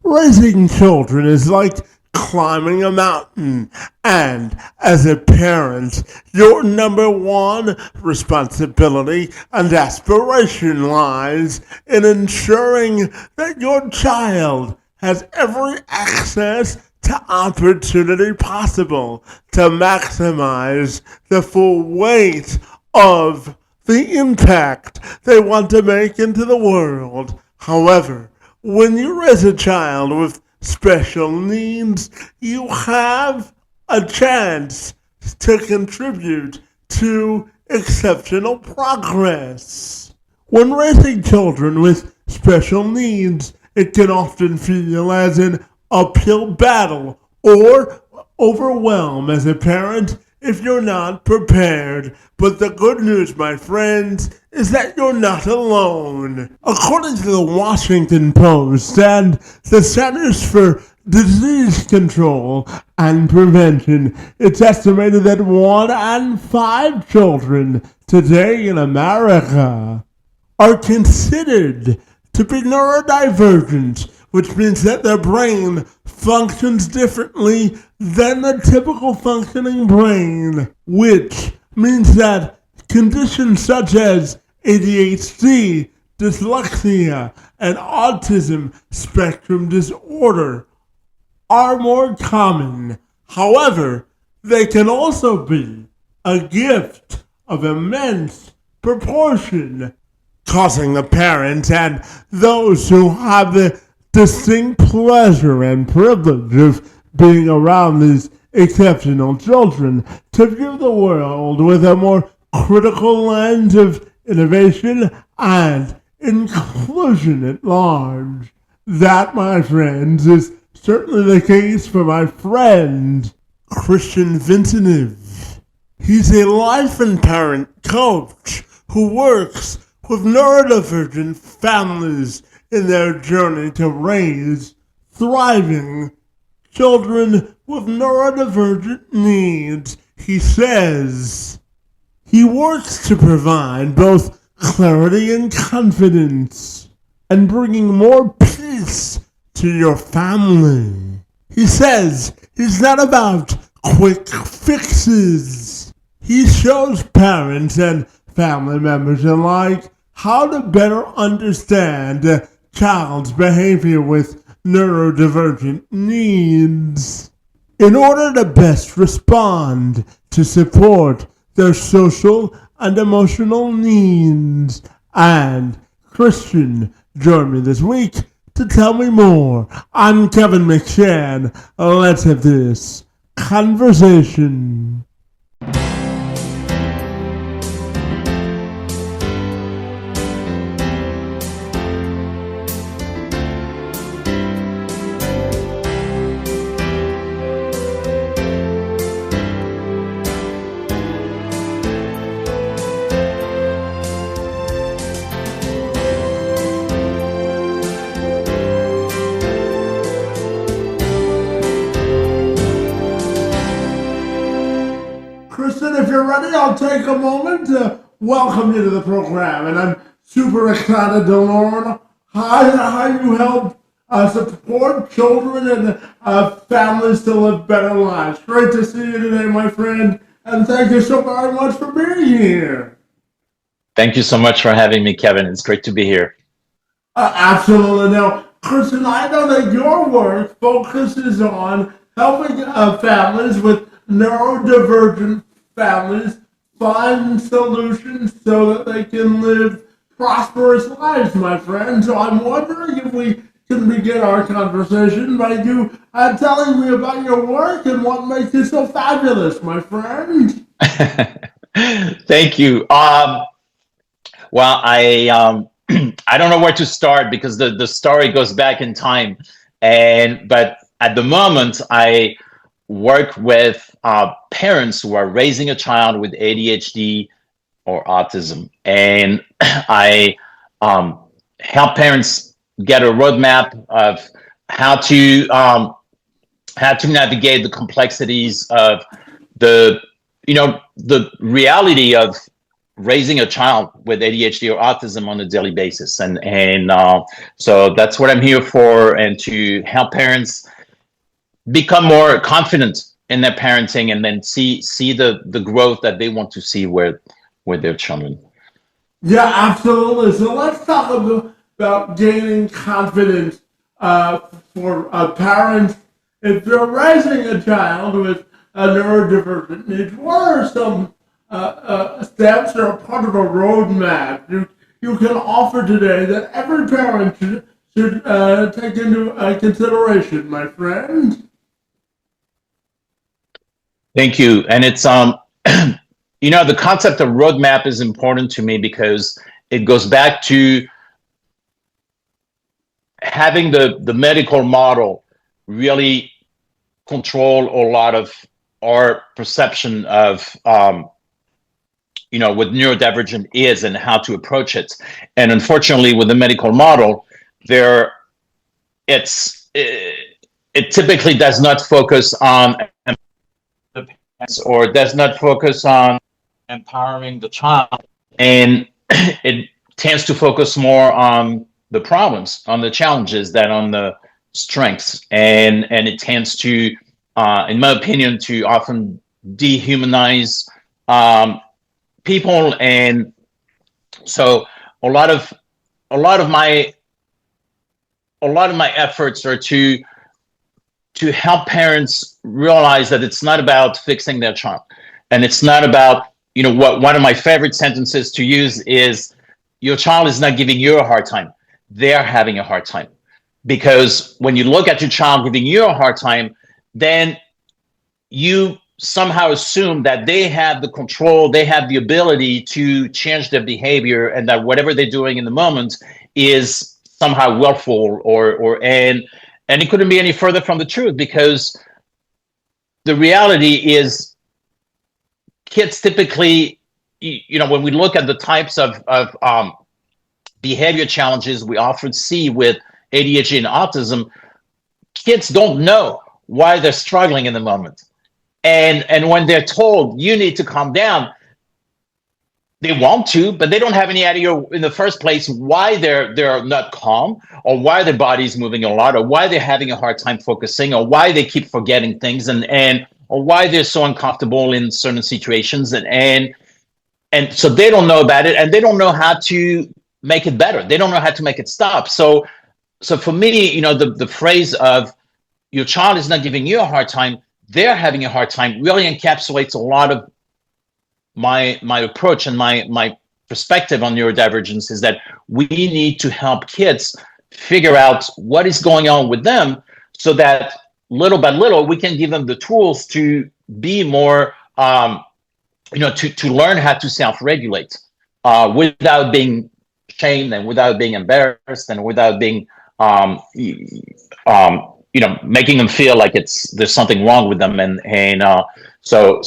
Raising children is like climbing a mountain, and as a parent, your number one responsibility and aspiration lies in ensuring that your child has every access to opportunity possible to maximize the full weight of the impact they want to make into the world. However, when you raise a child with special needs, you have a chance to contribute to exceptional progress. When raising children with special needs, it can often feel as an uphill battle or overwhelm as a parent if you're not prepared. But the good news, my friends, is that you're not alone. According to the Washington Post and the Centers for Disease Control and Prevention, it's estimated that 1 in 5 children today in America are considered to be neurodivergent, which means that their brain functions differently than the typical functioning brain, which means that conditions such as ADHD, dyslexia, and autism spectrum disorder are more common. However, they can also be a gift of immense proportion, causing the parents and those who have the distinct pleasure and privilege of being around these exceptional children to view the world with a more critical lens of innovation and inclusion at large. That, my friends, is certainly the case for my friend, Christian Vinceneux. He's a life and parent coach who works with neurodivergent families in their journey to raise thriving children with neurodivergent needs. He says he works to provide both clarity and confidence and bringing more peace to your family. He says he's not about quick fixes. He shows parents and family members alike how to better understand a child's behavior with neurodivergent needs in order to best respond to support their social and emotional needs. And Christian joined me this week to tell me more. I'm Kevin McShann. Let's have this conversation. Kristen, if you're ready, I'll take a moment to welcome you to the program. And I'm super excited to learn how you help support children and families to live better lives. Great to see you today, my friend. And thank you so very much for being here. Thank you so much for having me, Kevin. It's great to be here. Absolutely. Now, Kristen, I know that your work focuses on helping families with neurodivergent families find solutions so that they can live prosperous lives, my friend. So I'm wondering if we can begin our conversation by you telling me about your work and what makes it so fabulous, my friend. Thank you. Well, I don't know where to start because the story goes back in time, but at the moment I work with parents who are raising a child with ADHD or autism, and I help parents get a roadmap of how to navigate the complexities of the reality of raising a child with ADHD or autism on a daily basis, and so that's what I'm here for, and to help parents become more confident in their parenting, and then see the growth that they want to see with their children. Yeah, absolutely. So let's talk about gaining confidence for parents. If you're raising a child with a neurodivergent needs, what are some steps that are part of a roadmap you can offer today that every parent should take into consideration, my friend? Thank you. And it's the concept of roadmap is important to me because it goes back to having the medical model really control a lot of our perception of what neurodivergent is and how to approach it. And unfortunately, with the medical model, it typically does not focus on the parents, or does not focus on empowering the child, and it tends to focus more on the problems, on the challenges, than on the strengths, and it tends to, in my opinion, to often dehumanize people. And so a lot of my efforts are to help parents realize that it's not about fixing their child, and it's not about, what one of my favorite sentences to use is, your child is not giving you a hard time, they're having a hard time. Because when you look at your child giving you a hard time, then you somehow assume that they have the control, they have the ability to change their behavior, and that whatever they're doing in the moment is somehow willful, and it couldn't be any further from the truth, because the reality is kids typically, when we look at the types of behavior challenges we often see with ADHD and autism, kids don't know why they're struggling in the moment. And when they're told, you need to calm down, they want to, but they don't have any idea in the first place why they're not calm, or why their body's moving a lot, or why they're having a hard time focusing, or why they keep forgetting things, or why they're so uncomfortable in certain situations. And so they don't know about it, and they don't know how to make it better. They don't know how to make it stop. So for me, the phrase of, your child is not giving you a hard time, they're having a hard time, really encapsulates a lot of my approach and my perspective on neurodivergence, is that we need to help kids figure out what is going on with them, so that little by little we can give them the tools to be more, to learn how to self-regulate without being shamed, and without being embarrassed, and without being, making them feel like there's something wrong with them. So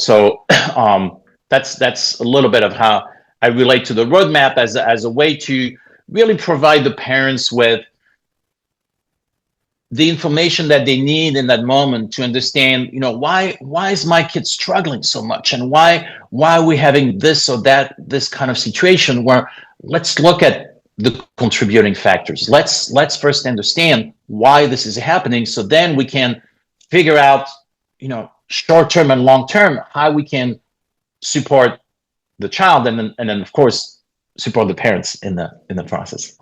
that's a little bit of how I relate to the roadmap, as a way to really provide the parents with the information that they need in that moment to understand, why is my kid struggling so much, and why are we having this kind of situation, where let's look at the contributing factors. Let's first understand why this is happening, so then we can figure out, short-term and long-term, how we can support the child, and then of course support the parents in the process.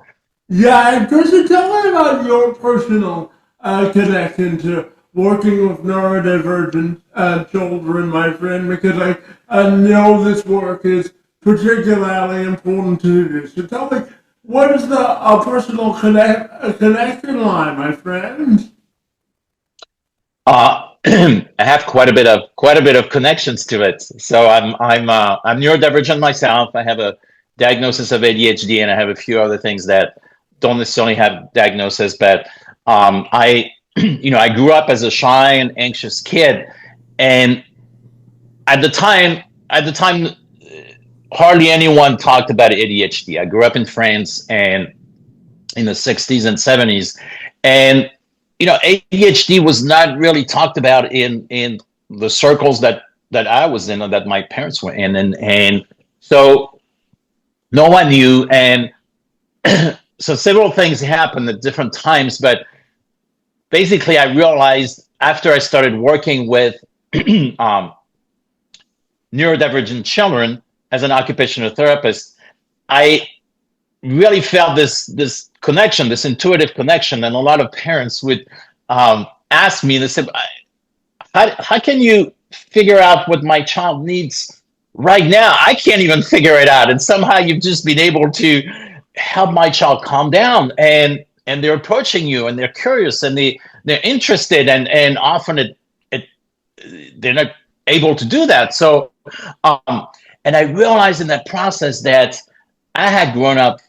Yeah, and Chrissy, tell me about your personal connection to working with neurodivergent children, my friend, because I know this work is particularly important to you. So tell me, what is the personal connection line, my friend? I have quite a bit of connections to it. So I'm neurodivergent myself. I have a diagnosis of ADHD, and I have a few other things that don't necessarily have diagnosis. But I grew up as a shy and anxious kid, and at the time, hardly anyone talked about ADHD. I grew up in France, and in the 60s and 70s, and ADHD was not really talked about in the circles that I was in, or that my parents were in, and so No one knew, and so several things happened at different times. But basically, I realized after I started working with um, neurodivergent children as an occupational therapist, I really felt this connection, this intuitive connection. And a lot of parents would ask me, they said, how can you figure out what my child needs right now? I can't even figure it out. And somehow you've just been able to help my child calm down, and they're approaching you, and they're curious, and they're interested, and often it they're not able to do that. So and I realized in that process that I had grown up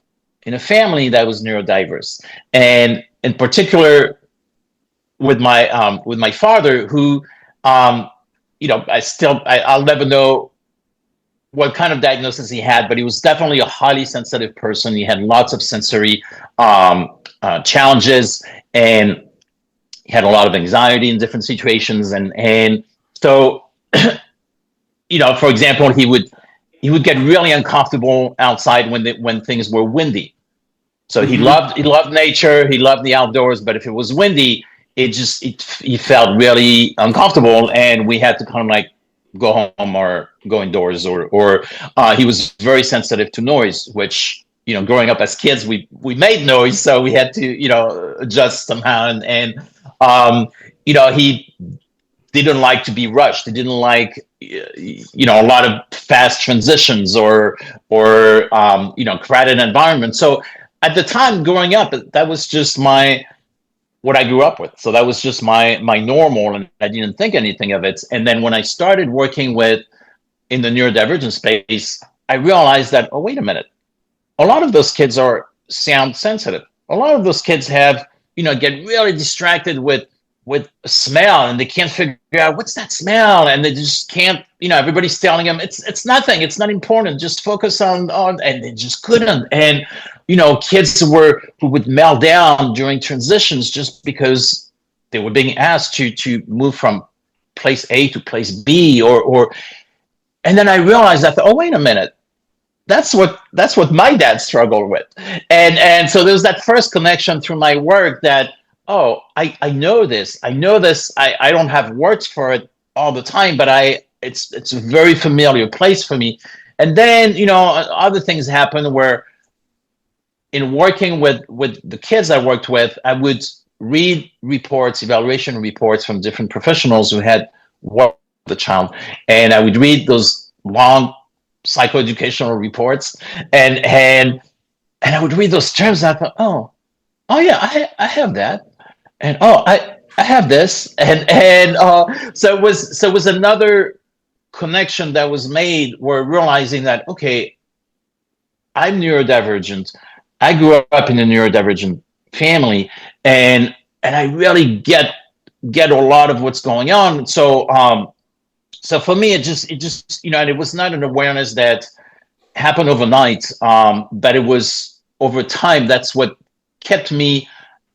in a family that was neurodiverse, and in particular with my father, who I'll never know what kind of diagnosis he had, but he was definitely a highly sensitive person. He had lots of sensory challenges, and he had a lot of anxiety in different situations, and so for example, he would get really uncomfortable outside when things were windy. So he loved nature, he loved the outdoors, but if it was windy, he felt really uncomfortable, and we had to kind of like go home or go indoors, or he was very sensitive to noise, which growing up as kids, we made noise, so we had to adjust somehow, and he didn't like to be rushed. He didn't like a lot of fast transitions or crowded environments. So at the time growing up, that was just what I grew up with. So that was just my normal, and I didn't think anything of it. And then when I started working in the neurodivergent space, I realized that, oh, wait a minute, a lot of those kids are sound sensitive. A lot of those kids get really distracted with smell, and they can't figure out what's that smell, and they just can't. Everybody's telling them it's nothing, it's not important, just focus on, and they just couldn't. And kids who would melt down during transitions just because they were being asked to move from place A to place B, and then I realized that, oh, wait a minute, that's what my dad struggled with, and so there was that first connection through my work that, oh, I know this. I don't have words for it all the time, but it's a very familiar place for me. And then other things happen where, in working with the kids I worked with, I would read evaluation reports from different professionals who had worked with the child, and I would read those long psychoeducational reports, and I would read those terms, and I thought, oh yeah, I have that. And I have this, and so it was another connection that was made, where realizing that, okay, I'm neurodivergent. I grew up in a neurodivergent family, and I really get a lot of what's going on. So so for me, it just and it was not an awareness that happened overnight, but it was over time. That's what kept me,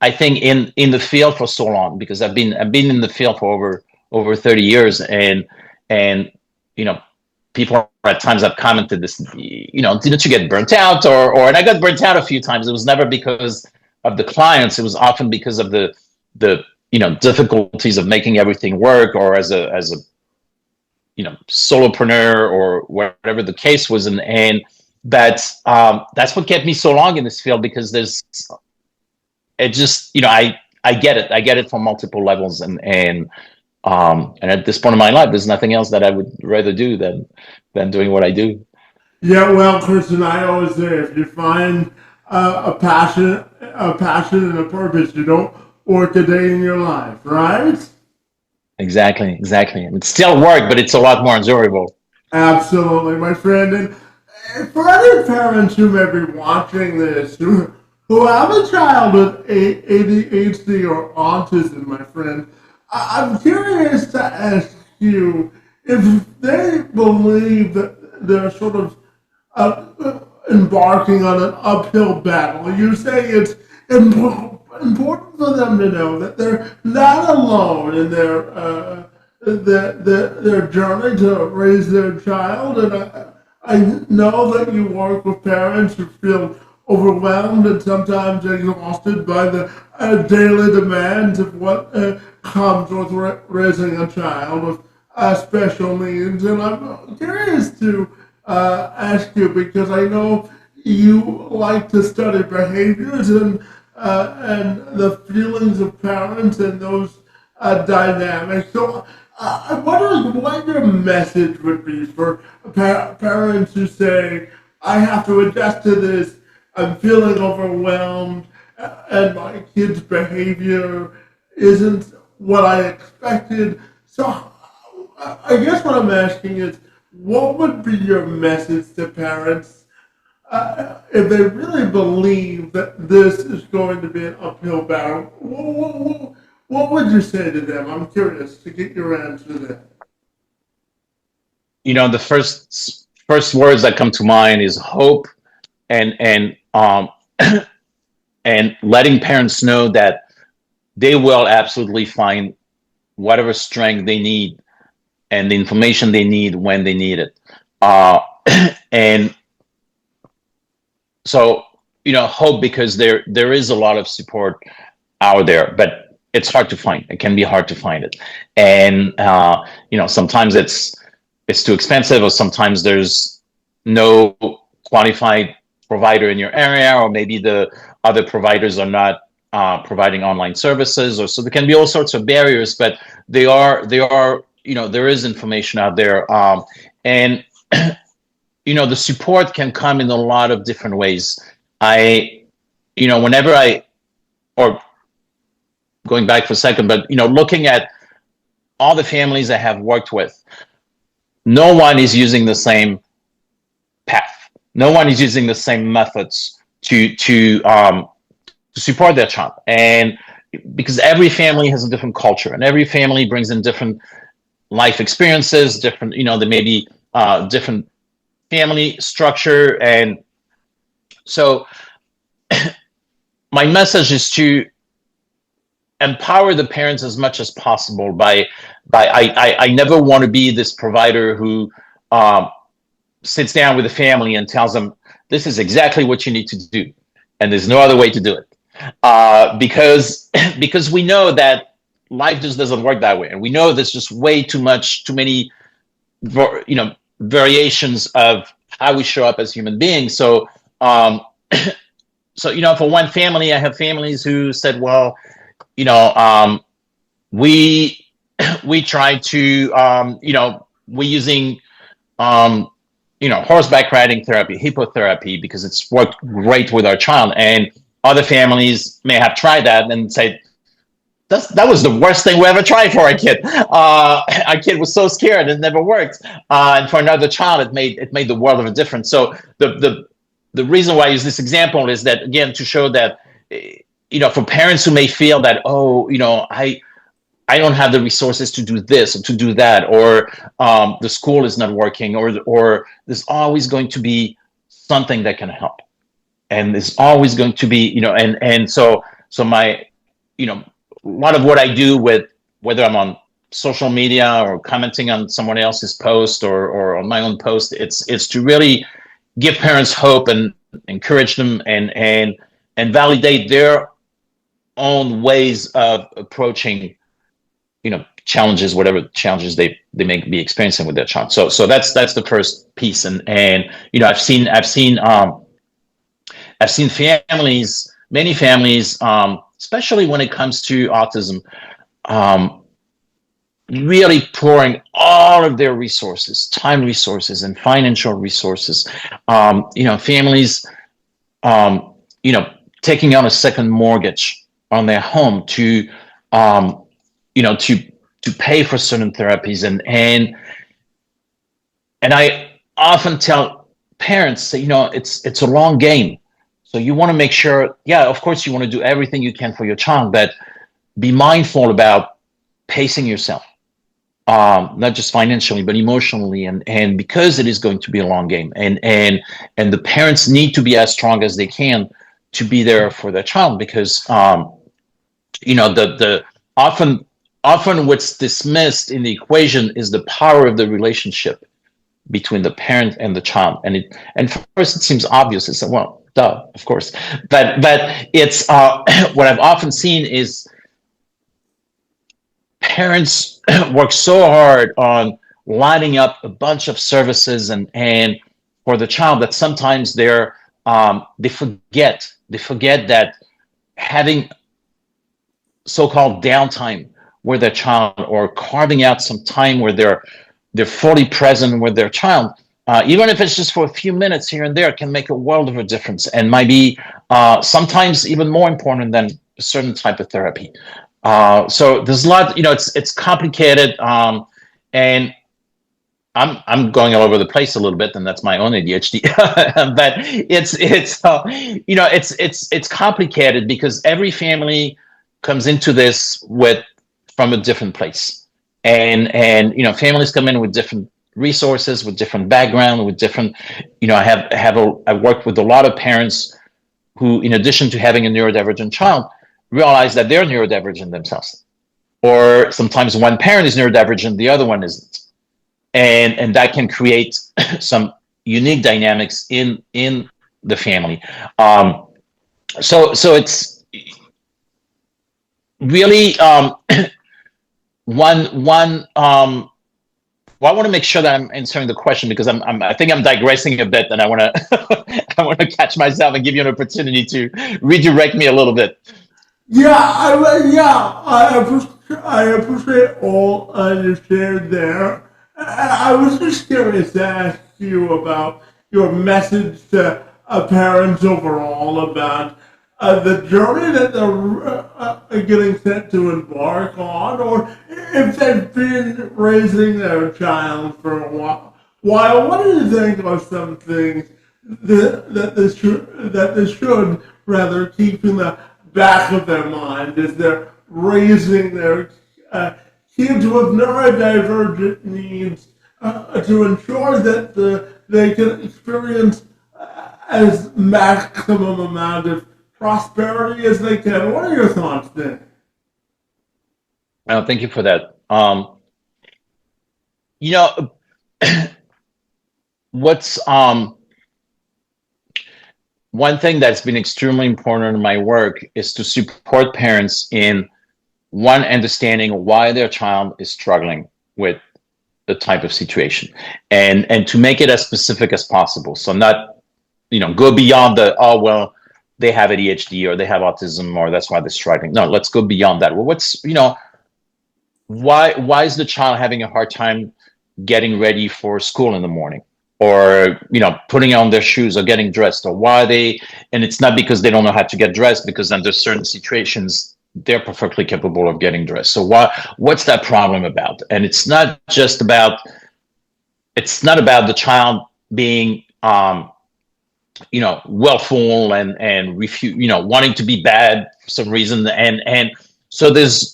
I think, in the field for so long, because I've been in the field for over 30 years, and people at times have commented this, didn't you get burnt out, and I got burnt out a few times. It was never because of the clients. It was often because of the difficulties of making everything work, or as a solopreneur, or whatever the case was, and that's what kept me so long in this field, because it just, I get it from multiple levels, and at this point in my life, there's nothing else that I would rather do than doing what I do. Yeah, well, Christian, I always say, if you find a passion and a purpose, you don't work a day in your life, right? Exactly. It's still work, but it's a lot more enjoyable. Absolutely, my friend. And for other parents who may be watching this, who have a child with ADHD or autism, my friend, I'm curious to ask you if they believe that they're sort of embarking on an uphill battle. You say it's important for them to know that they're not alone in their journey to raise their child, and I know that you work with parents who feel overwhelmed and sometimes exhausted by the daily demands of what comes with raising a child with special needs. And I'm curious to ask you because I know you like to study behaviors and the feelings of parents and those dynamics. So I'm wondering what your message would be for parents who say, I have to adjust to this, I'm feeling overwhelmed, and my kid's behavior isn't what I expected. So I guess what I'm asking is, what would be your message to parents if they really believe that this is going to be an uphill battle? What would you say to them? I'm curious to get your answer there. The first words that come to mind is hope, and and letting parents know that they will absolutely find whatever strength they need and the information they need when they need it. Uh, and so, hope, because there is a lot of support out there, but it's hard to find. It can be hard to find it, and sometimes it's too expensive, or sometimes there's no qualified provider in your area, or maybe the other providers are not providing online services, or so there can be all sorts of barriers. But they are there is information out there, and the support can come in a lot of different ways. Whenever or going back for a second, but looking at all the families I have worked with, no one is using the same path. No one is using the same methods to support their child, and because every family has a different culture, and every family brings in different life experiences, different, there may be different family structure, and so my message is to empower the parents as much as possible I never want to be this provider who sits down with the family and tells them this is exactly what you need to do and there's no other way to do it, because we know that life just doesn't work that way, and we know there's just too many variations of how we show up as human beings. So for one family, I have families who said, well, we try to we're using horseback riding therapy, hippotherapy, because it's worked great with our child. And other families may have tried that and say, that was the worst thing we ever tried for our kid. Our kid was so scared, it never worked. And for another child, it made the world of a difference. So the reason why I use this example is that, again, to show that, for parents who may feel that, I don't have the resources to do this or to do that, or the school is not working, or there's always going to be something that can help, and there's always going to be, and so my, a lot of what I do, with whether I'm on social media or commenting on someone else's post or on my own post, it's to really give parents hope and encourage them and validate their own ways of approaching challenges, whatever challenges they may be experiencing with their child. So that's the first piece. And I've seen families, many families, especially when it comes to autism, really pouring all of their resources, time resources and financial resources. Families, taking on a second mortgage on their home to pay for certain therapies, and I often tell parents that it's a long game. So you want to make sure, of course, you want to do everything you can for your child, but be mindful about pacing yourself, not just financially, but emotionally, and because it is going to be a long game, and the parents need to be as strong as they can to be there for their child, because the often what's dismissed in the equation is the power of the relationship between the parent and the child. And first it seems obvious. It's well, duh, of course, but it's what I've often seen is parents work so hard on lining up a bunch of services and for the child that sometimes they forget that having so-called downtime with their child, or carving out some time where they're fully present with their child, even if it's just for a few minutes here and there, can make a world of a difference, and might be sometimes even more important than a certain type of therapy. So there's a lot, it's complicated, and I'm going all over the place a little bit, and that's my own ADHD. But it's complicated because every family comes into this from a different place, and families come in with different resources, with different background, with different. I worked with a lot of parents who, in addition to having a neurodivergent child, realize that they're neurodivergent themselves, or sometimes one parent is neurodivergent, the other one isn't. And that can create some unique dynamics in the family. So it's really one. Well, I want to make sure that I'm answering the question, because I think I'm digressing a bit, and I want to I want to catch myself and give you an opportunity to redirect me a little bit. I appreciate all you shared there. I was just curious to ask you about your message to parents overall about the journey that they're getting set to embark on, or if they've been raising their child for a while. What do you think are some things that they should rather keep in the back of their mind as they're raising their kids with neurodivergent needs, to ensure that they can experience as maximum amount of prosperity as they can? What are your thoughts there? Thank you for that. What's one thing that's been extremely important in my work is to support parents in understanding why their child is struggling with the type of situation, and to make it as specific as possible. So not, go beyond the, oh, well, they have ADHD or they have autism or that's why they're struggling. No, let's go beyond that. Well, why is the child having a hard time getting ready for school in the morning, or putting on their shoes or getting dressed, or and it's not because they don't know how to get dressed, because under certain situations they're perfectly capable of getting dressed. So what's that problem about? And it's not about the child being willful and refuse, wanting to be bad for some reason, and so there's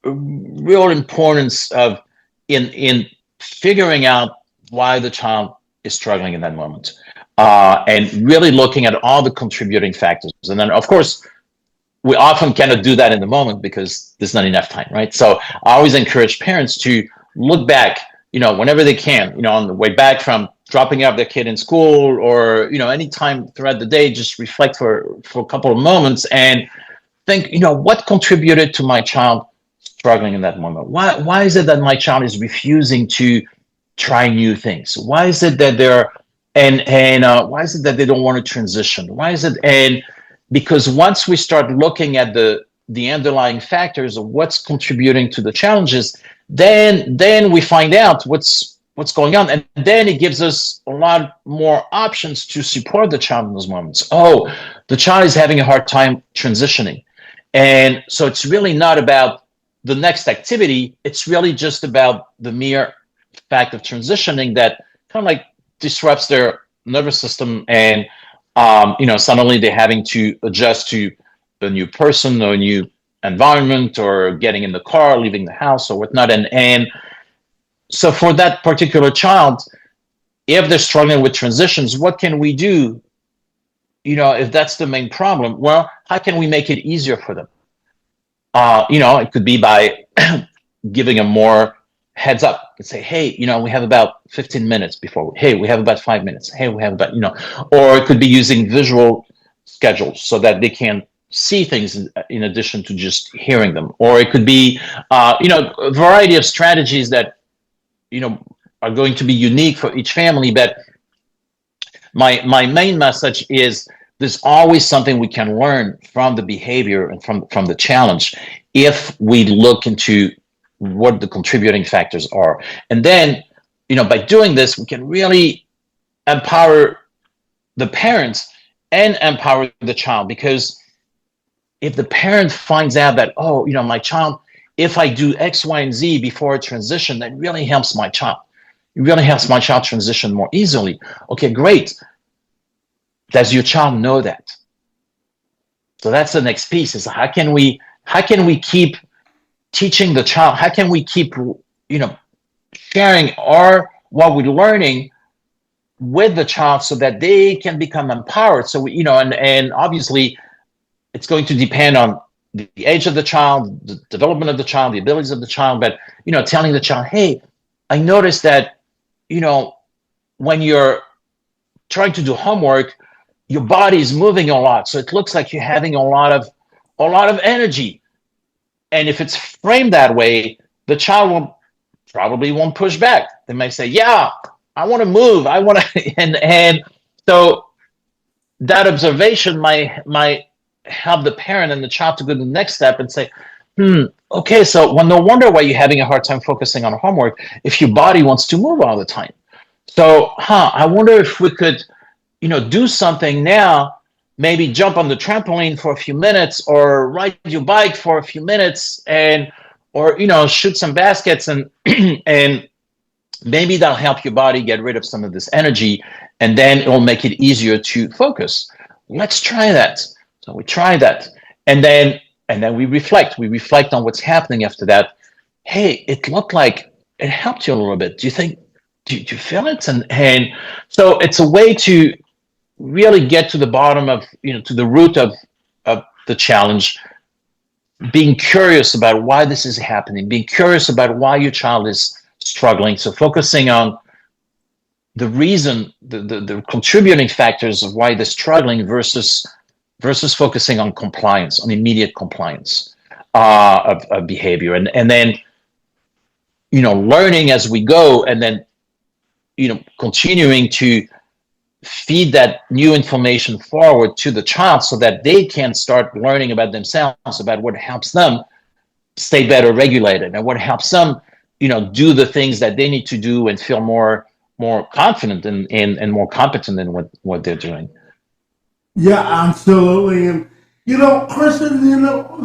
a real importance of in figuring out why the child is struggling in that moment, and really looking at all the contributing factors. And then, of course, we often cannot do that in the moment because there's not enough time, right? So I always encourage parents to look back, whenever they can, on the way back from dropping off their kid in school, or, any time throughout the day, just reflect for a couple of moments and think, what contributed to my child struggling in that moment? Why is it that my child is refusing to try new things? Why is it that why is it that they don't want to transition? Why is it? And because once we start looking at the underlying factors of what's contributing to the challenges, then we find out what's going on, and then it gives us a lot more options to support the child in those moments. Oh, the child is having a hard time transitioning, and so it's really not about the next activity. It's really just about the mere fact of transitioning that kind of like disrupts their nervous system, and suddenly they're having to adjust to a new person or a new environment, or getting in the car, leaving the house or whatnot. And so for that particular child, if they're struggling with transitions, what can we do? If that's the main problem, well, how can we make it easier for them? It could be by giving a more heads up and say, hey, we have about 15 minutes before, hey, we have about 5 minutes, hey, we have about, or it could be using visual schedules so that they can see things in addition to just hearing them. Or it could be, a variety of strategies that, are going to be unique for each family. But my main message is there's always something we can learn from the behavior and from the challenge if we look into what the contributing factors are. And then, by doing this, we can really empower the parents and empower the child. Because if the parent finds out that, oh, my child, if I do X, Y, and Z before a transition, that really helps my child. It really helps my child transition more easily. Okay, great. Does your child know that? So that's the next piece, is how can we keep teaching the child? How can we keep, sharing what we're learning with the child so that they can become empowered? So, and obviously it's going to depend on the age of the child, the development of the child, the abilities of the child, but, telling the child, hey, I noticed that, when you're trying to do homework, your body is moving a lot. So it looks like you're having a lot of energy. And if it's framed that way, the child probably won't push back. They might say, yeah, I want to move. I want to, and so that observation might help the parent and the child to go to the next step and say, okay, so no wonder why you're having a hard time focusing on homework if your body wants to move all the time. So, I wonder if we could, do something now, maybe jump on the trampoline for a few minutes, or ride your bike for a few minutes, or shoot some baskets, and and maybe that'll help your body get rid of some of this energy, and then it will make it easier to focus. Let's try that. So we try that, and then we reflect. We reflect on what's happening after that. Hey, it looked like it helped you a little bit. Do you think? Do you feel it? And so it's a way to really get to the bottom of, to the root of the challenge, being curious about why this is happening, being curious about why your child is struggling. So focusing on the reason, the contributing factors of why they're struggling versus focusing on compliance, on immediate compliance of behavior. And then, learning as we go, and then, continuing to feed that new information forward to the child so that they can start learning about themselves, about what helps them stay better regulated, and what helps them, do the things that they need to do and feel more confident and more competent in what they're doing. Yeah, absolutely. And, Kristen,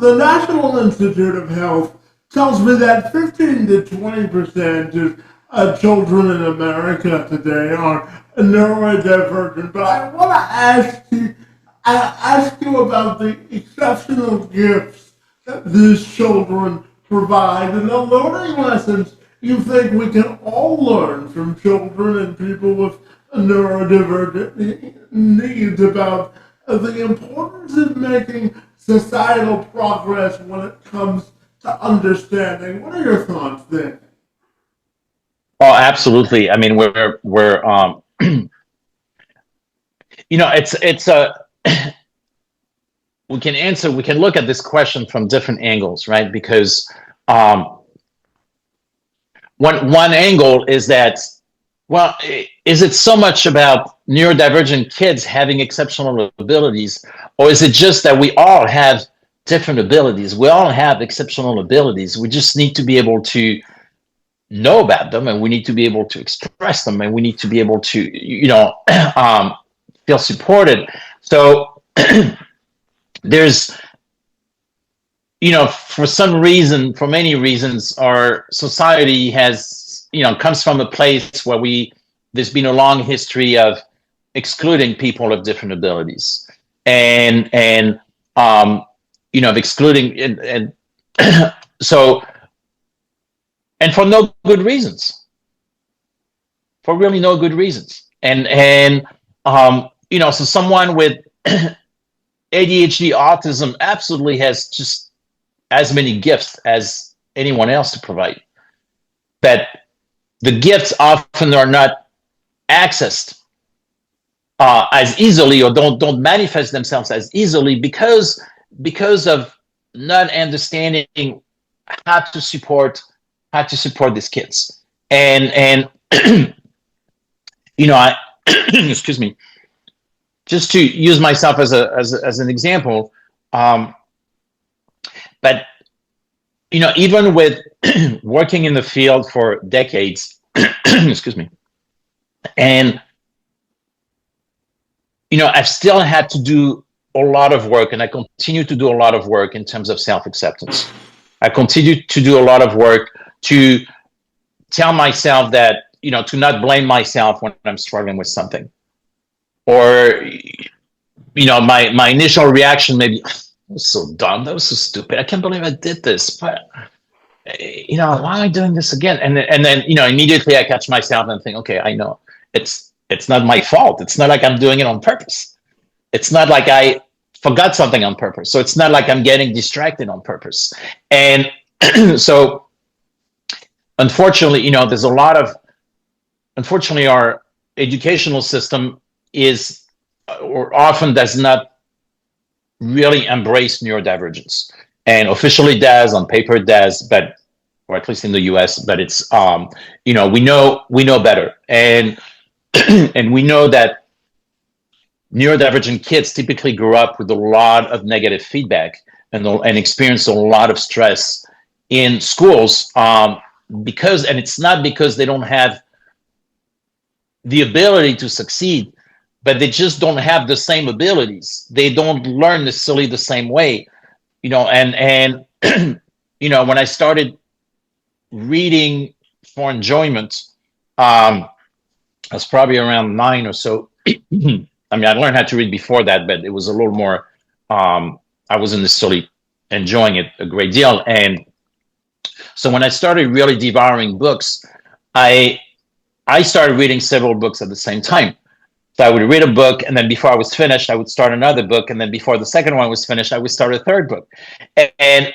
the National Institute of Health tells me that 15 to 20% of children in America today are neurodivergent. But I want to ask you about the exceptional gifts that these children provide, and the learning lessons you think we can all learn from children and people with neurodivergent needs about the importance of making societal progress when it comes to understanding. What are your thoughts there? Oh, absolutely. I mean, we're it's a we can look at this question from different angles, right? Because one angle is that, well, is it so much about neurodivergent kids having exceptional abilities, or is it just that we all have different abilities? We all have exceptional abilities. We just need to be able to know about them, and we need to be able to express them, and we need to be able to, feel supported. So there's, for many reasons, our society has, comes from a place where there's been a long history of excluding people of different abilities, and of excluding, and so, and for no good reasons, for really no good reasons. So someone with ADHD, autism, absolutely has just as many gifts as anyone else to provide. but the gifts often are not accessed as easily, or don't manifest themselves as easily because of not understanding how to support these kids. And I excuse me, just to use myself as an example, but even with working in the field for decades, excuse me, and I've still had to do a lot of work, and I continue to do a lot of work in terms of self-acceptance. I continue to do a lot of work to tell myself that, to not blame myself when I'm struggling with something. Or, my initial reaction maybe, that was so dumb, that was so stupid, I can't believe I did this, but, why am I doing this again? And then, immediately I catch myself and think, okay, I know, it's not my fault. It's not like I'm doing it on purpose. It's not like I forgot something on purpose. So it's not like I'm getting distracted on purpose. And so, unfortunately, unfortunately, our educational system is, or often does not really embrace neurodivergence. And officially does, on paper it does, but, or at least in the US, but it's, we know better. And and we know that neurodivergent kids typically grew up with a lot of negative feedback and experience a lot of stress in schools, and it's not because they don't have the ability to succeed, but they just don't have the same abilities. They don't learn necessarily the same way, and when I started reading for enjoyment, I was probably around 9 or so. I mean, I learned how to read before that, but it was a little more, I wasn't necessarily enjoying it a great deal. And so when I started really devouring books, I started reading several books at the same time. So I would read a book, and then before I was finished, I would start another book. And then before the second one was finished, I would start a third book. And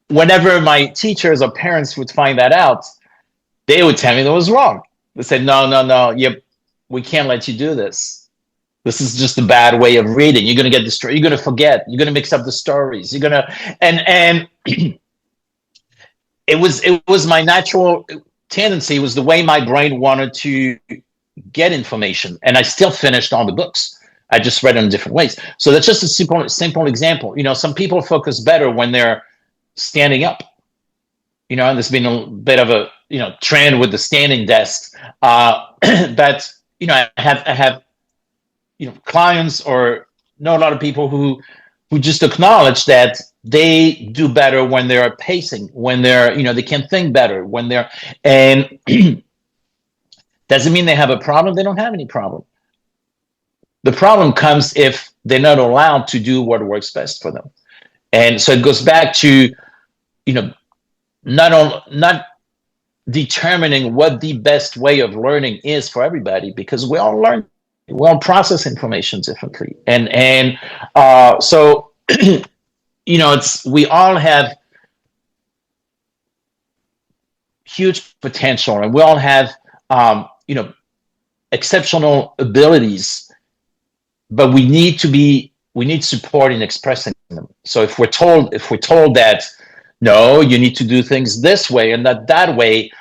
whenever my teachers or parents would find that out, they would tell me that was wrong. They said, no, we can't let you do this. This is just a bad way of reading. You're going to get distracted. You're going to forget. You're going to mix up the stories. You're going to, and it was my natural tendency. It was the way my brain wanted to get information. And I still finished all the books. I just read them in different ways. So that's just a simple example. Some people focus better when they're standing up. And there's been a bit of a trend with the standing desks. But I have clients, or know a lot of people who just acknowledge that they do better when they're pacing, when they're they can think better, when they're, and doesn't mean they have a problem. They don't have any problem. The problem comes if they're not allowed to do what works best for them. And so it goes back to not determining what the best way of learning is for everybody, because we all learn, we all process information differently, and so we all have huge potential, and we all have exceptional abilities, but we need support in expressing them. So if we're told that no, you need to do things this way and not that way,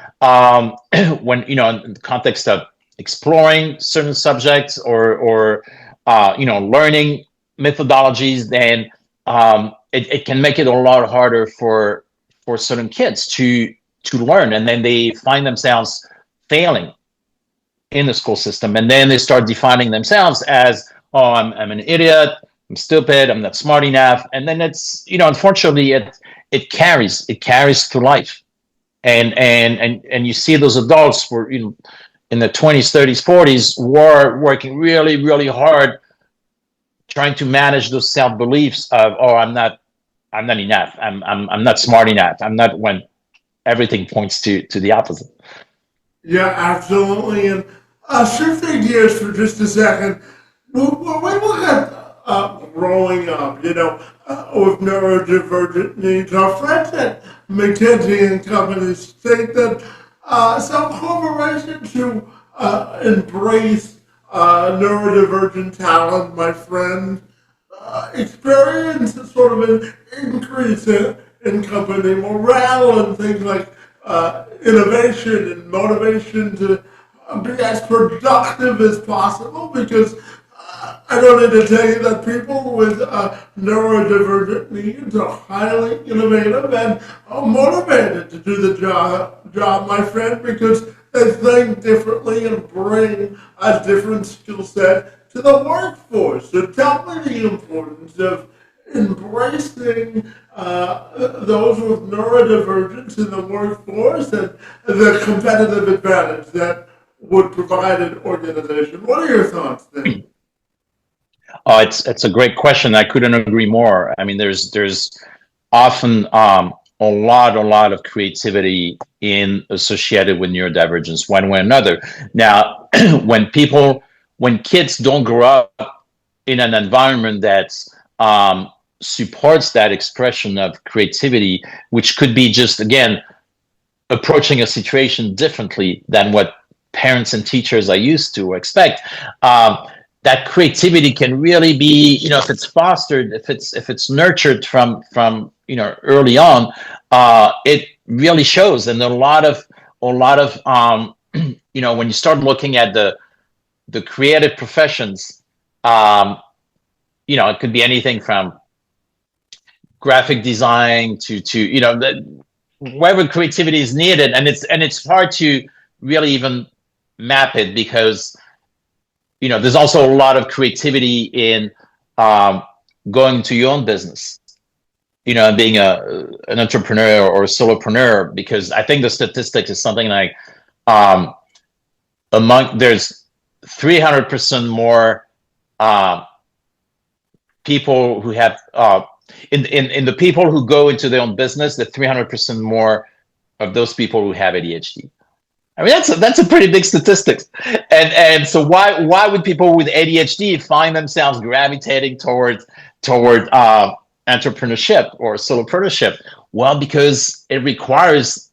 when in the context of exploring certain subjects or learning methodologies, then it can make it a lot harder for certain kids to learn, and then they find themselves failing in the school system, and then they start defining themselves as, oh, I'm an idiot, I'm stupid, I'm not smart enough, and then it's unfortunately it carries through life, and you see those adults were in the 20s, 30s, 40s were working really, really hard trying to manage those self-beliefs of, oh, I'm not enough, I'm not smart enough, I'm not, when everything points to the opposite. Yeah, absolutely. And shifting gears for just a second, when we look at growing up, with neurodivergent needs, our friends at McKinsey and companies state that some corporations who embrace neurodivergent talent, my friend, experience sort of an increase in company morale and things like innovation and motivation to be as productive as possible because I don't need to tell you that people with neurodivergent needs are highly innovative and motivated to do the job, my friend, because they think differently and bring a different skill set to the workforce. So tell me the importance of embracing those with neurodivergence in the workforce and the competitive advantage that would provide an organization. What are your thoughts there? Oh, it's a great question. I couldn't agree more. I mean, there's often a lot of creativity associated with neurodivergence, one way or another. Now, when kids don't grow up in an environment that supports that expression of creativity, which could be just again approaching a situation differently than what parents and teachers are used to or expect. That creativity can really be, if it's fostered, if it's nurtured from early on, it really shows. And a lot of when you start looking at the creative professions, it could be anything from graphic design to wherever creativity is needed, and it's hard to really even map it because there's also a lot of creativity in going to your own business, being an entrepreneur or a solopreneur, because I think the statistic is something like there's 300% more people who have in the people who go into their own business, the 300% more of those people who have ADHD. I mean, that's a pretty big statistic. And so why would people with ADHD find themselves gravitating toward entrepreneurship or solopreneurship? Well, because it requires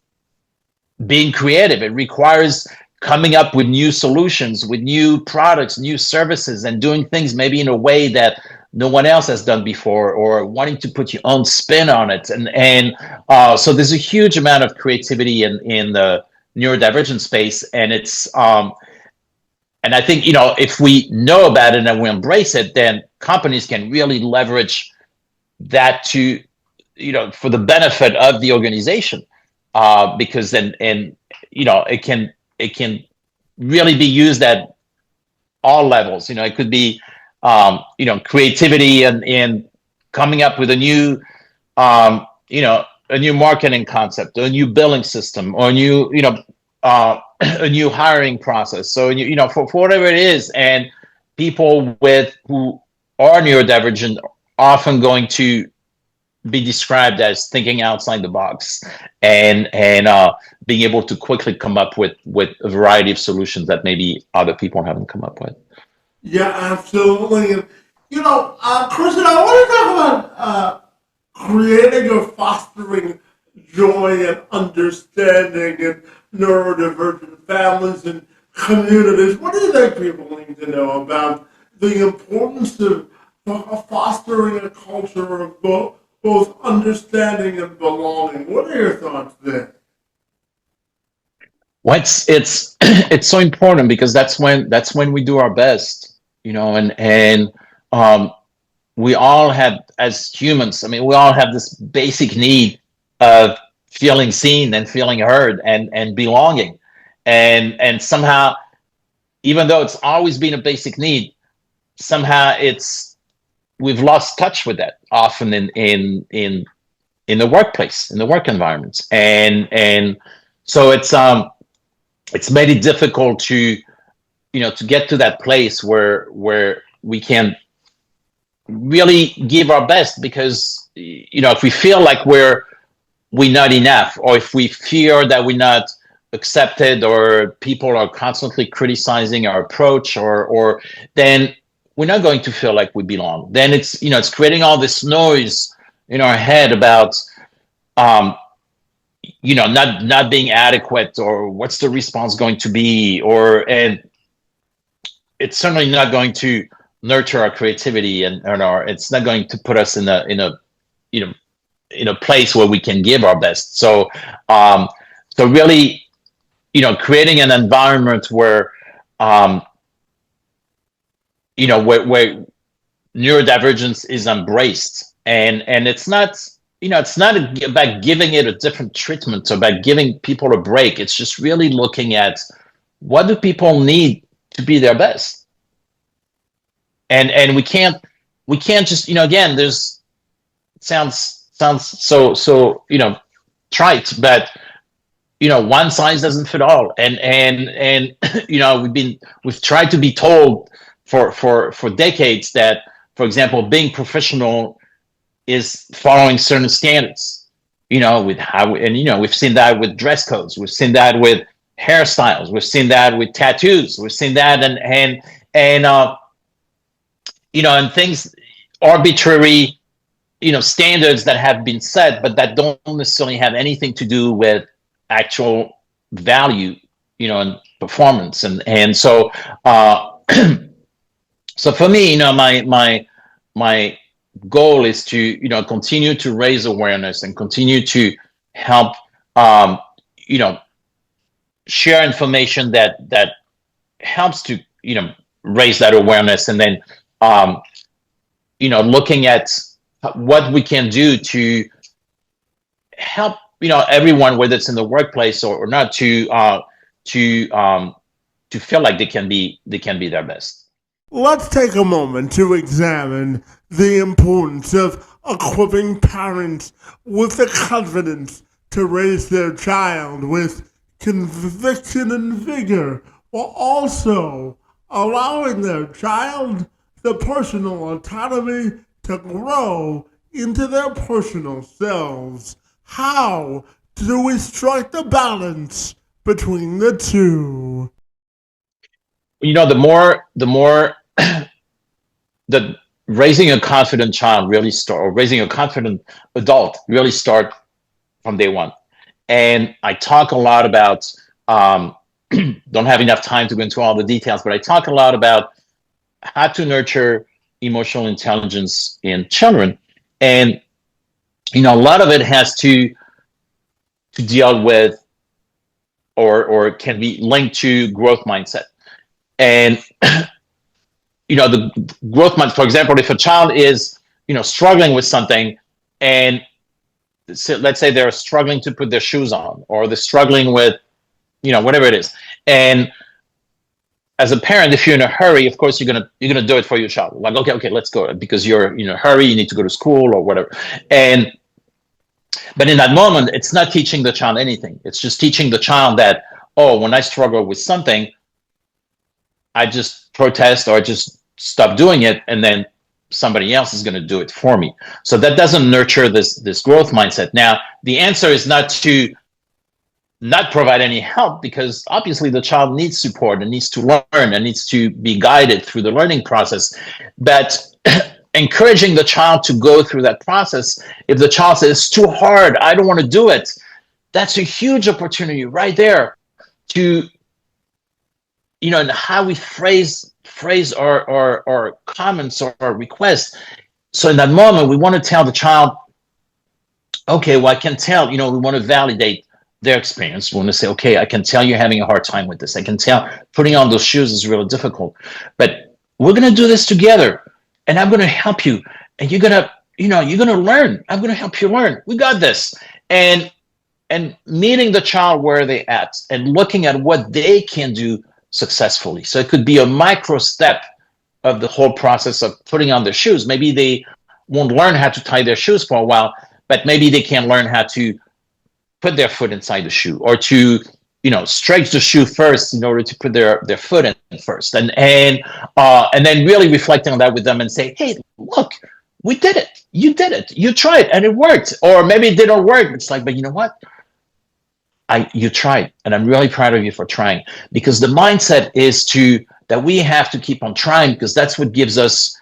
being creative. It requires coming up with new solutions, with new products, new services, and doing things maybe in a way that no one else has done before, or wanting to put your own spin on it. And so there's a huge amount of creativity in the neurodivergent space, and it's and I think if we know about it and we embrace it, then companies can really leverage that to for the benefit of the organization, because then it can really be used at all levels. It could be creativity and coming up with a new a new marketing concept, or a new billing system, or a new, a new hiring process. So, for whatever it is, and people who are neurodivergent often going to be described as thinking outside the box and being able to quickly come up with a variety of solutions that maybe other people haven't come up with. Yeah, absolutely. And, Kristen, I want to talk about creating or fostering joy and understanding in neurodivergent families and communities. What do you think people need to know about the importance of fostering a culture of both understanding and belonging? What are your thoughts there? Well, it's so important because that's when we do our best, and we all have, as humans, I mean, we all have this basic need of feeling seen and feeling heard and belonging. And somehow, even though it's always been a basic need, somehow we've lost touch with that often in the workplace, in the work environments. And so it's made it difficult to get to that place where we can really give our best, because if we feel like we're not enough, or if we fear that we're not accepted, or people are constantly criticizing our approach, or then we're not going to feel like we belong. Then it's creating all this noise in our head about not being adequate, or what's the response going to be, and it's certainly not going to nurture our creativity, and it's not going to put us in a place where we can give our best. So really, creating an environment where where neurodivergence is embraced, and it's not about giving it a different treatment, or about giving people a break. It's just really looking at what do people need to be their best, and we can't just, again, there's, it sounds so trite, but one size doesn't fit all, and we've tried to be told for decades that, for example, being professional is following certain standards, with how, and we've seen that with dress codes, we've seen that with hairstyles, we've seen that with tattoos, we've seen that, and things, arbitrary, standards that have been set, but that don't necessarily have anything to do with actual value, and performance, and so so for me, my goal is to continue to raise awareness and continue to help share information that helps to raise that awareness, and then looking at what we can do to help everyone, whether it's in the workplace or not, to feel like they can be their best. Let's take a moment to examine the importance of equipping parents with the confidence to raise their child with conviction and vigor, while also allowing their child the personal autonomy to grow into their personal selves. How do we strike the balance between the two? The more that raising a confident child really start, or raising a confident adult really start from day one. And I talk a lot about, don't have enough time to go into all the details, but I talk a lot about how to nurture emotional intelligence in children. And, a lot of it has to deal with, or can be linked to growth mindset. And the growth mindset, for example, if a child is struggling with something, and let's say they're struggling to put their shoes on, or they're struggling with whatever it is, and as a parent, if you're in a hurry, of course you're gonna do it for your child, like okay, let's go, because you're in a hurry, you need to go to school or whatever. But in that moment, it's not teaching the child anything. It's just teaching the child that, oh, when I struggle with something, I just protest, or I just stop doing it, and then somebody else is going to do it for me. So that doesn't nurture this growth mindset. Now, the answer is not to not provide any help, because obviously the child needs support and needs to learn and needs to be guided through the learning process. But encouraging the child to go through that process, if the child says it's too hard, I don't want to do it, that's a huge opportunity right there to, and how we phrase our comments or our requests. So in that moment, we want to tell the child, okay, well, I can tell, we want to validate their experience. We want to say, okay, I can tell you're having a hard time with this. I can tell putting on those shoes is really difficult, but we're going to do this together, and I'm going to help you, and you're going to learn. I'm going to help you learn. We got this. And meeting the child where they're at, and looking at what they can do successfully. So it could be a micro step of the whole process of putting on their shoes. Maybe they won't learn how to tie their shoes for a while, but maybe they can learn how to put their foot inside the shoe, or to stretch the shoe first in order to put their foot in first, and then really reflecting on that with them and say, hey, look, we did it, you tried, and it worked. Or maybe it didn't work. It's like, but you know what, you tried, and I'm really proud of you for trying. Because the mindset is that we have to keep on trying, because that's what gives us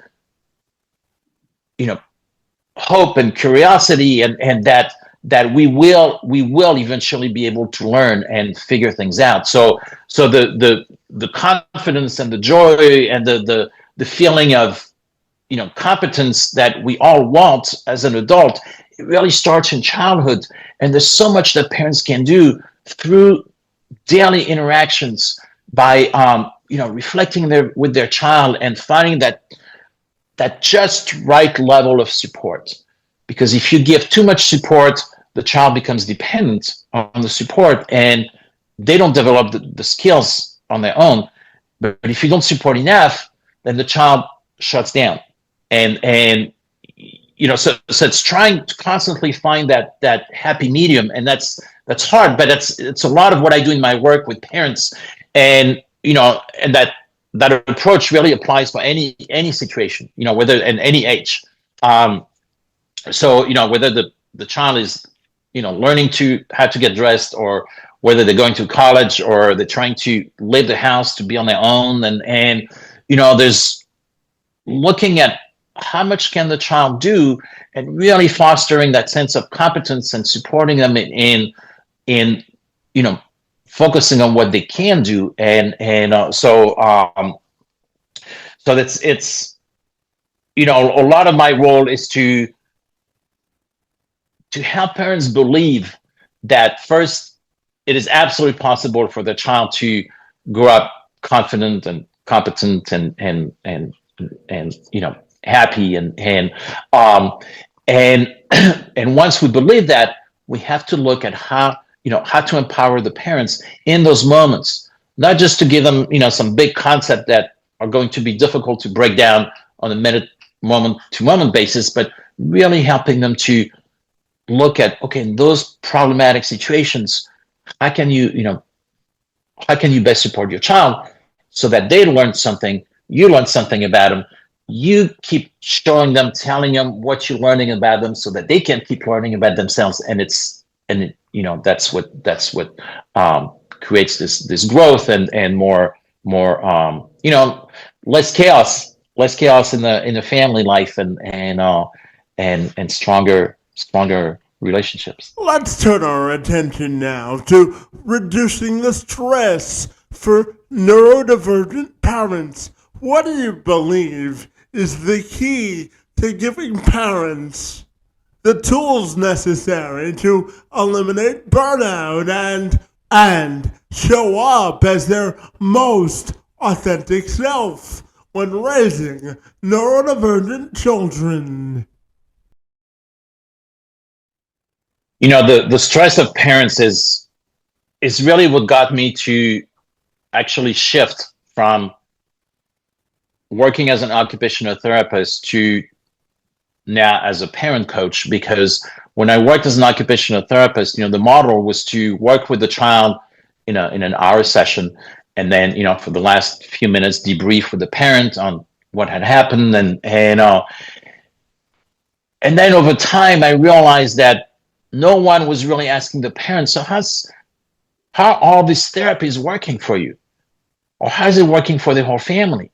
hope and curiosity, and that that we will eventually be able to learn and figure things out. So the confidence and the joy and the feeling of competence that we all want as an adult, it really starts in childhood. And there's so much that parents can do through daily interactions by reflecting with their child and finding that just right level of support. Because if you give too much support, the child becomes dependent on the support and they don't develop the skills on their own. But if you don't support enough, then the child shuts down. And so it's trying to constantly find that happy medium, and that's hard, but it's a lot of what I do in my work with parents, and that approach really applies for any situation, whether in any age. So whether the child is learning how to get dressed, or whether they're going to college, or they're trying to leave the house to be on their own, and there's looking at how much can the child do, and really fostering that sense of competence and supporting them in focusing on what they can do, so it's a lot of my role is to help parents believe that, first, it is absolutely possible for the child to grow up confident and competent and happy, and once we believe that, we have to look at how to empower the parents in those moments, not just to give them some big concept that are going to be difficult to break down on a minute, moment to moment basis, but really helping them to look at, okay, in those problematic situations, how can you best support your child so that they learn something, you learn something about them, you keep showing them, telling them what you're learning about them, so that they can keep learning about themselves, and that's what creates this growth and more less chaos in the family life, and stronger relationships. Let's turn our attention now to reducing the stress for neurodivergent parents. What do you believe is the key to giving parents the tools necessary to eliminate burnout and show up as their most authentic self when raising neurodivergent children? The stress of parents is really what got me to actually shift from working as an occupational therapist to now as a parent coach. Because when I worked as an occupational therapist, the model was to work with the child in an hour session, and then for the last few minutes debrief with the parent on what had happened, and then over time I realized that no one was really asking the parents, so how are all these therapies working for you, or how is it working for the whole family?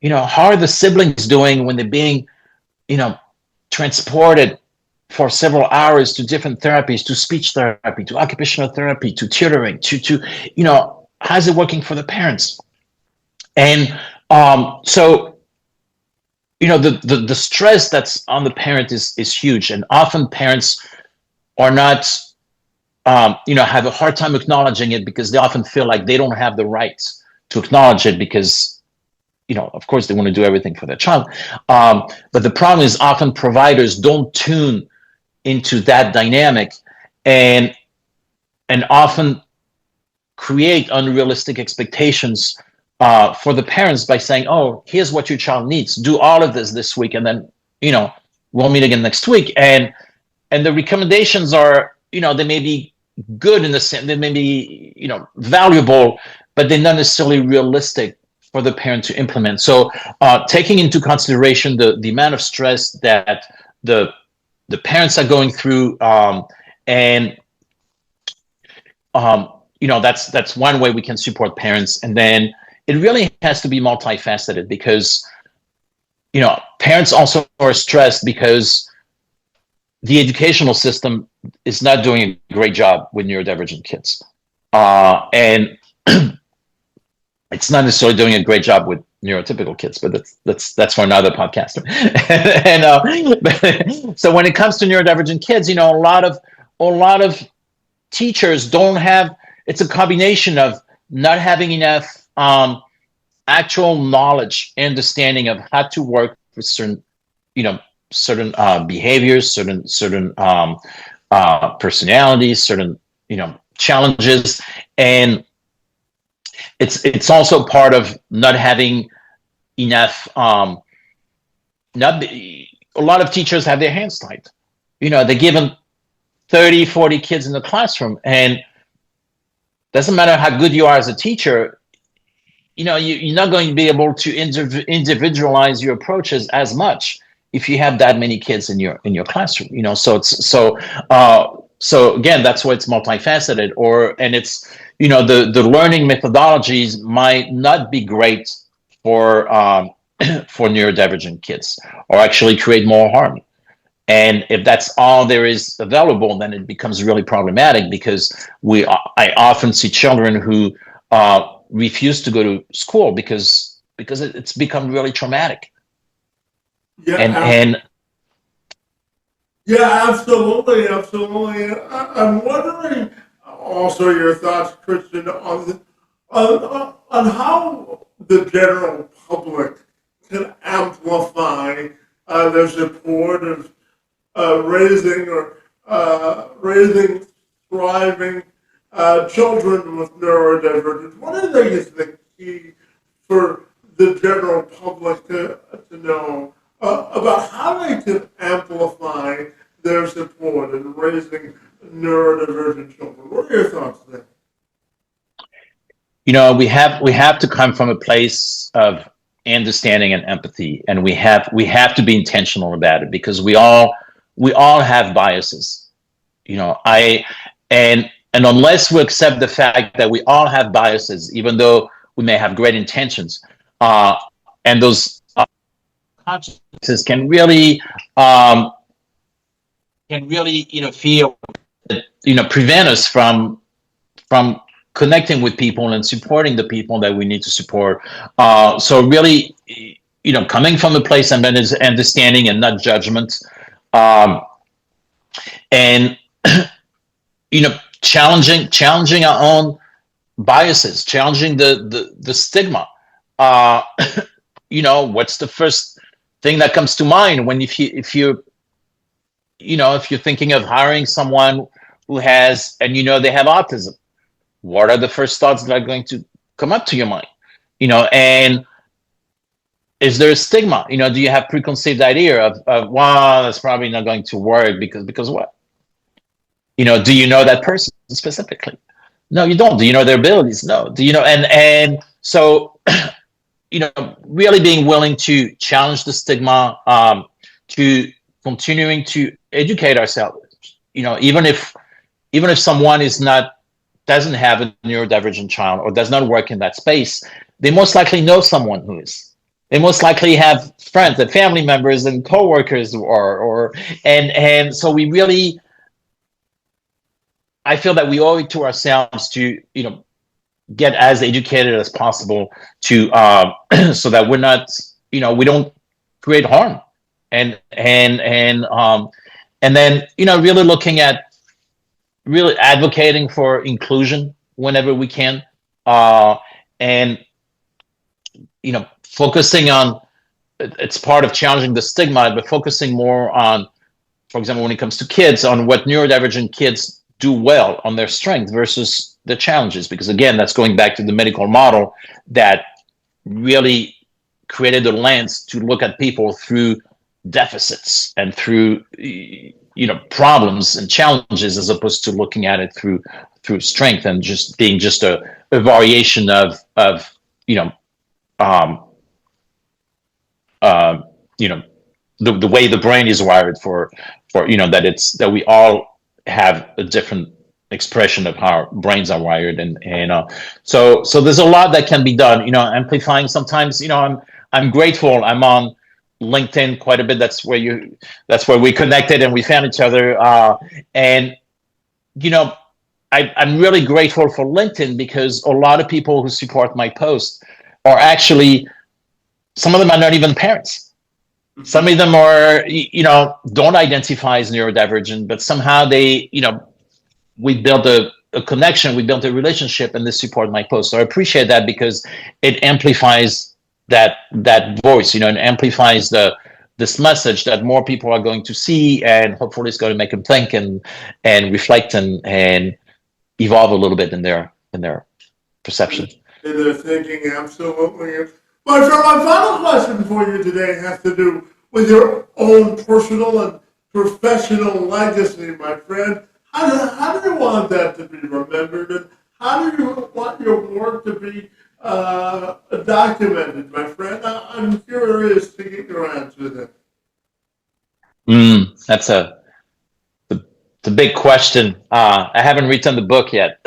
How are the siblings doing when they're being, transported for several hours to different therapies, to speech therapy, to occupational therapy, to tutoring, to how's it working for the parents? And so, the stress that's on the parent is huge, and often parents are not, have a hard time acknowledging it, because they often feel like they don't have the right to acknowledge it, because of course, they want to do everything for their child. But the problem is, often providers don't tune into that dynamic, and often create unrealistic expectations for the parents by saying, "Oh, here's what your child needs. Do all of this week, and then we'll meet again next week." And the recommendations are, they may be good in the sense, they may be valuable, but they're not necessarily realistic for the parent to implement. So taking into consideration the amount of stress that the parents are going through, that's one way we can support parents. And then it really has to be multifaceted, because parents also are stressed because the educational system is not doing a great job with neurodivergent kids, and it's not necessarily doing a great job with neurotypical kids, but that's for another podcast. So when it comes to neurodivergent kids, a lot of teachers don't have. It's a combination of not having enough actual knowledge, understanding of how to work with certain behaviors, certain personalities, certain challenges, and it's also part of not having enough. Not A lot of teachers have their hands tied. They give them 30, 40 kids in the classroom, and doesn't matter how good you are as a teacher, you're not going to be able to individualize your approaches as much if you have that many kids in your classroom. So again, that's why it's multifaceted, and it's the learning methodologies might not be great for for neurodivergent kids, or actually create more harm. And if that's all there is available, then it becomes really problematic, because I often see children who refuse to go to school because it's become really traumatic. Yeah, and yeah, absolutely. I'm wondering also your thoughts, Christian, on how the general public can amplify their support of raising thriving children with neurodivergence. What do you think is the key for the general public to know about how they can amplify their support in raising neurodivergent children? What are your thoughts there? We have to come from a place of understanding and empathy, and we have to be intentional about it, because we all have biases. And unless we accept the fact that we all have biases, even though we may have great intentions, and those consciences can really feel prevent us from connecting with people and supporting the people that we need to support. So really, coming from a place of understanding and not judgment, and challenging our own biases, challenging the stigma. What's the first thing that comes to mind when if you're thinking of hiring someone who has, and they have autism? What are the first thoughts that are going to come up to your mind? And is there a stigma? Do you have preconceived idea of wow, that's probably not going to work because what? Do you know that person specifically? No, you don't. Do you know their abilities? No. Do you know? And so, really being willing to challenge the stigma, to continuing to educate ourselves. Even if someone doesn't have a neurodivergent child or does not work in that space, they most likely know someone who is. They most likely have friends and family members and coworkers who are, and so we really, I feel that we owe it to ourselves to, get as educated as possible to, so that we're not, we don't create harm, and then, really looking at really advocating for inclusion whenever we can, and focusing on, it's part of challenging the stigma, but focusing more on, for example, when it comes to kids, on what neurodivergent kids do well, on their strength versus the challenges, because again, that's going back to the medical model that really created a lens to look at people through deficits and through problems and challenges, as opposed to looking at it through strength and just being just a variation of the way the brain is wired for that we all have a different expression of how our brains are wired, and so there's a lot that can be done, amplifying. Sometimes I'm grateful. I'm on LinkedIn quite a bit. That's where we connected and we found each other. And you know, I'm really grateful for LinkedIn because a lot of people who support my post are actually, some of them are not even parents. Some of them are, don't identify as neurodivergent, but somehow they, we built a connection, we built a relationship, and they support my post. So I appreciate that because it amplifies that voice, it amplifies this message that more people are going to see, and hopefully it's going to make them think and reflect and evolve a little bit in their perception. In their thinking, absolutely. My friend, my final question for you today has to do with your own personal and professional legacy, my friend. How do you want that to be remembered, and how do you want your work to be documented, my friend? I'm curious to get your answer there. That's a big question. I haven't written the book yet,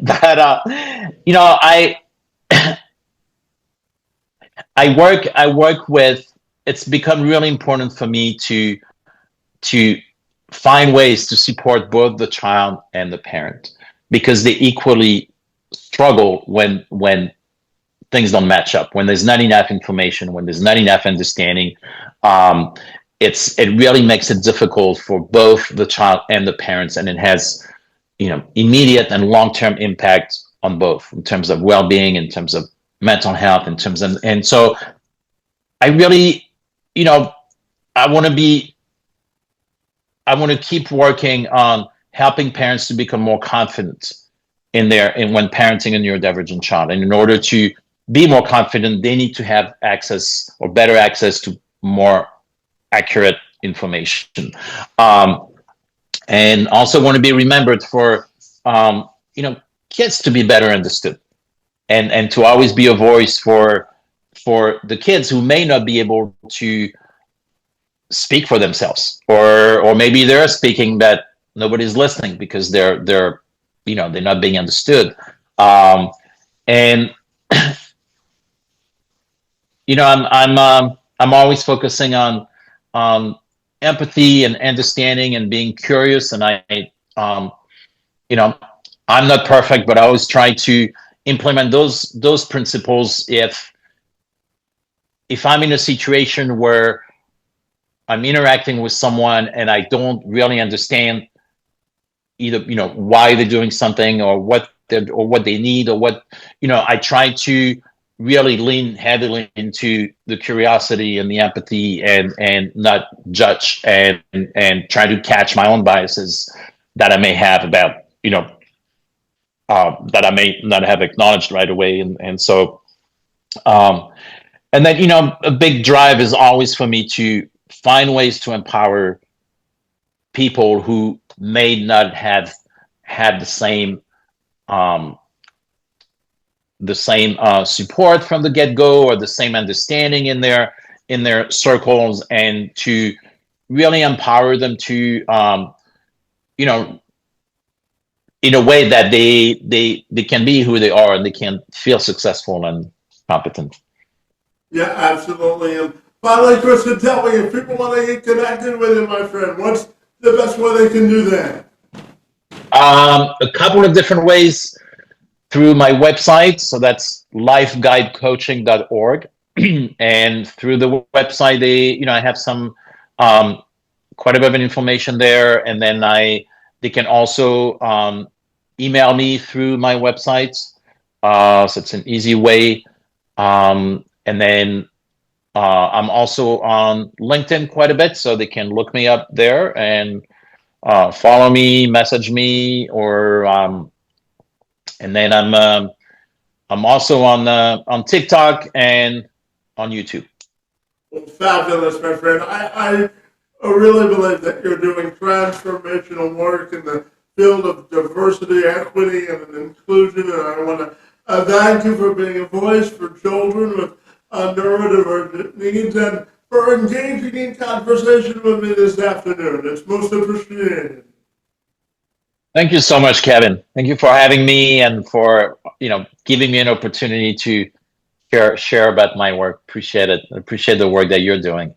but I work with. It's become really important for me to find ways to support both the child and the parent, because they equally struggle when things don't match up, when there's not enough information, when there's not enough understanding. It really makes it difficult for both the child and the parents, and it has immediate and long-term impact on both in terms of well-being, in terms of mental health, in terms of, and so I really, I want to keep working on helping parents to become more confident in when parenting a neurodivergent child. And in order to be more confident, they need to have access, or better access, to more accurate information. And also want to be remembered for, kids to be better understood, and to always be a voice for the kids who may not be able to speak for themselves, or maybe they're speaking but nobody's listening because they're not being understood. And I'm always focusing on empathy and understanding and being curious. And I'm not perfect, but I always try to implement those principles if I'm in a situation where I'm interacting with someone and I don't really understand either, why they're doing something, or what they need, or what, I try to really lean heavily into the curiosity and the empathy, and not judge, and try to catch my own biases that I may have about, that I may not have acknowledged right away. And so, and then, a big drive is always for me to find ways to empower people who may not have had the same support from the get-go, or the same understanding in their circles, and to really empower them to in a way that they can be who they are, and they can feel successful and competent. Yeah, absolutely. And finally, Kristen, tell me, if people want to get connected with you, my friend, what's the best way they can do that? A couple of different ways. Through my website, so that's lifeguidecoaching.org, and through the website, I have some quite a bit of information there, and then they can also email me through my website, so it's an easy way. And then I'm also on LinkedIn quite a bit, so they can look me up there and follow me, message me, or and then I'm also on TikTok and on YouTube. Well, fabulous, my friend. I really believe that you're doing transformational work in the field of diversity, equity, and inclusion, and I want to thank you for being a voice for children with neurodivergent needs, and for engaging in conversation with me this afternoon. It's most appreciated. Thank you so much, Kevin. Thank you for having me, and for giving me an opportunity to share about my work. Appreciate it. Appreciate the work that you're doing.